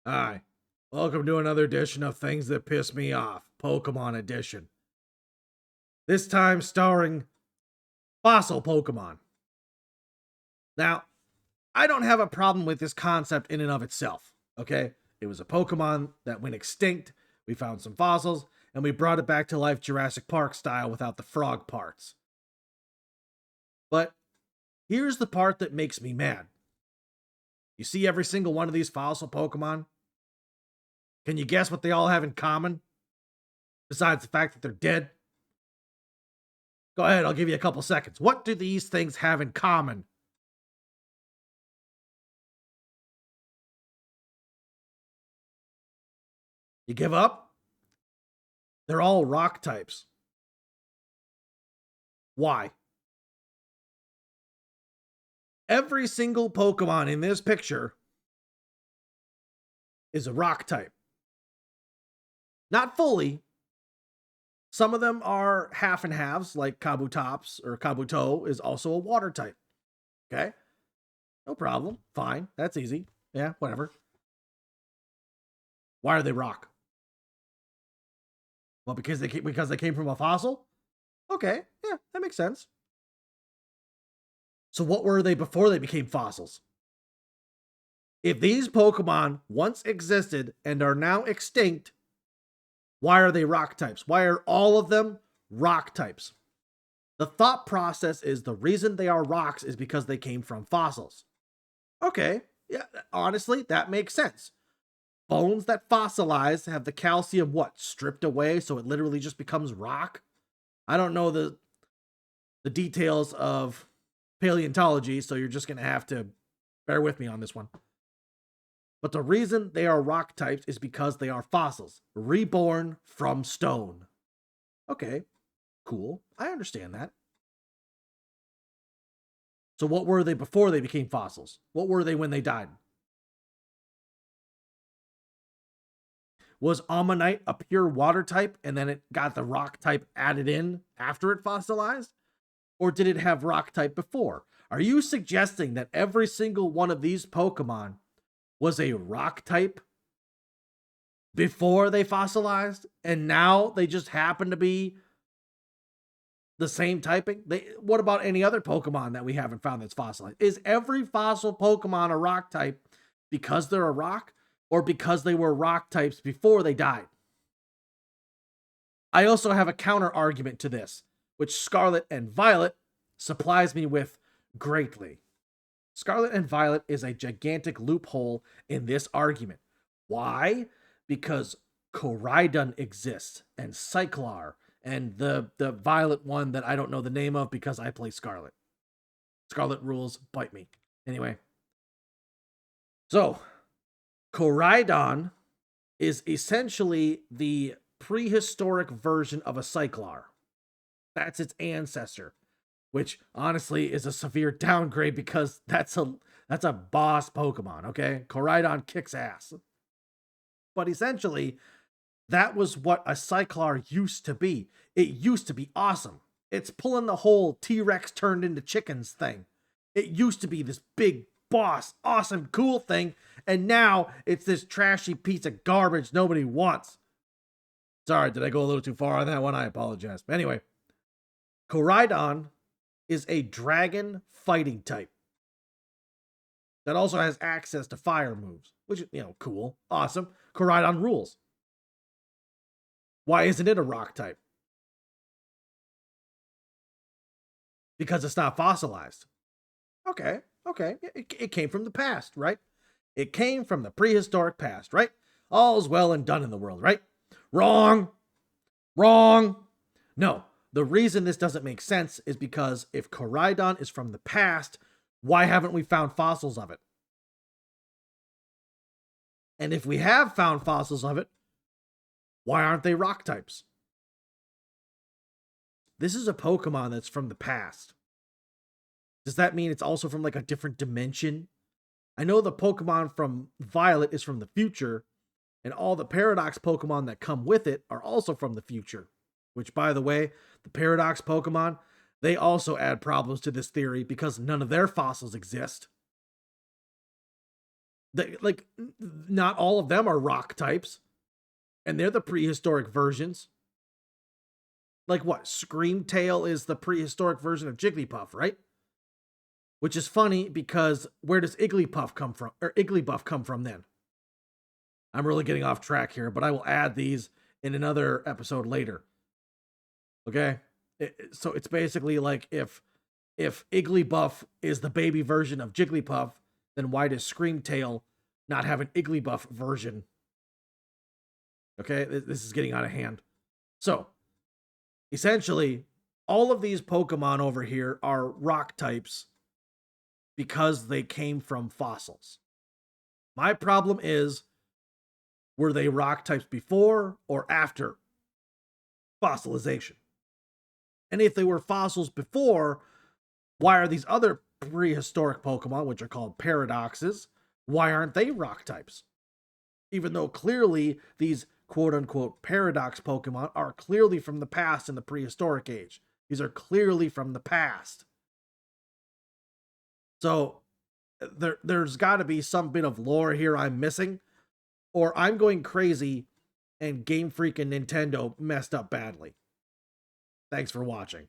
Hi, welcome to another edition of Things That Piss Me Off, Pokemon Edition. This time starring fossil Pokemon. Now, I don't have a problem with this concept in and of itself, okay? It was a Pokemon that went extinct, we found some fossils, and we brought it back to life Jurassic Park style without the frog parts. But here's the part that makes me mad. You see every single one of these fossil Pokemon? Can you guess what they all have in common? Besides the fact that they're dead? Go ahead, I'll give you a couple seconds. What do these things have in common? You give up? They're all rock types. Why? Every single Pokemon in this picture is a rock type. Not fully. Some of them are half and halves, like Kabutops or Kabuto is also a water type. Okay? No problem. Fine. That's easy. Yeah, whatever. Why are they rock? Well, because they came from a fossil? Okay, yeah, that makes sense. So what were they before they became fossils? If these Pokemon once existed and are now extinct, why are they rock types? Why are all of them rock types? The thought process is the reason they are rocks is because they came from fossils. Okay, yeah, honestly, that makes sense. Bones that fossilize have the calcium stripped away so it literally just becomes rock. I don't know the details of paleontology, so you're just going to have to bear with me on this one. But the reason they are rock types is because they are fossils, reborn from stone. Okay, cool. I understand that. So what were they before they became fossils? What were they when they died? Was Ammonite a pure water type and then it got the rock type added in after it fossilized? Or did it have rock type before? Are you suggesting that every single one of these Pokemon was a rock type before they fossilized and now they just happen to be the same typing? What about any other Pokemon that we haven't found that's fossilized? Is every fossil Pokemon a rock type because they're a rock or because they were rock types before they died? I also have a counter argument to this, which Scarlet and Violet supplies me with greatly. Scarlet and Violet is a gigantic loophole in this argument. Why? Because Koraidon exists and Cyclar and the Violet one that I don't know the name of because I play Scarlet. Scarlet rules, bite me. Anyway. So, Koraidon is essentially the prehistoric version of a Cyclar. That's its ancestor, which honestly is a severe downgrade because that's a boss Pokemon, okay? Koraidon kicks ass. But essentially, that was what a Cyclar used to be. It used to be awesome. It's pulling the whole T-Rex turned into chickens thing. It used to be this big boss, awesome, cool thing, and now it's this trashy piece of garbage nobody wants. Sorry, did I go a little too far on that one? I apologize. But anyway, Koraidon is a dragon fighting type that also has access to fire moves, which, cool, awesome. Koraidon rules. Why isn't it a rock type? Because it's not fossilized. Okay. It came from the past, right? It came from the prehistoric past, right? All's well and done in the world, right? Wrong. No, the reason this doesn't make sense is because if Koraidon is from the past, why haven't we found fossils of it? And if we have found fossils of it, why aren't they rock types? This is a Pokemon that's from the past. Does that mean it's also from like a different dimension? I know the Pokemon from Violet is from the future, and all the Paradox Pokemon that come with it are also from the future. Which, by the way, the Paradox Pokemon, they also add problems to this theory because none of their fossils exist. not all of them are rock types, and they're the prehistoric versions. Like what? Screamtail is the prehistoric version of Jigglypuff, right? Which is funny because where does Igglypuff come from? Or Igglybuff come from then? I'm really getting off track here, but I will add these in another episode later. Okay? So it's basically like if Igglybuff is the baby version of Jigglypuff, then why does Screamtail not have an Igglybuff version? Okay? This is getting out of hand. So, essentially, all of these Pokemon over here are rock types because they came from fossils. My problem is, were they rock types before or after fossilization? And if they were fossils before, why are these other prehistoric Pokemon, which are called paradoxes, why aren't they rock types? Even though clearly these quote-unquote paradox Pokemon are clearly from the past in the prehistoric age. These are clearly from the past. So there's got to be some bit of lore here I'm missing, or I'm going crazy and Game Freak and Nintendo messed up badly. Thanks for watching.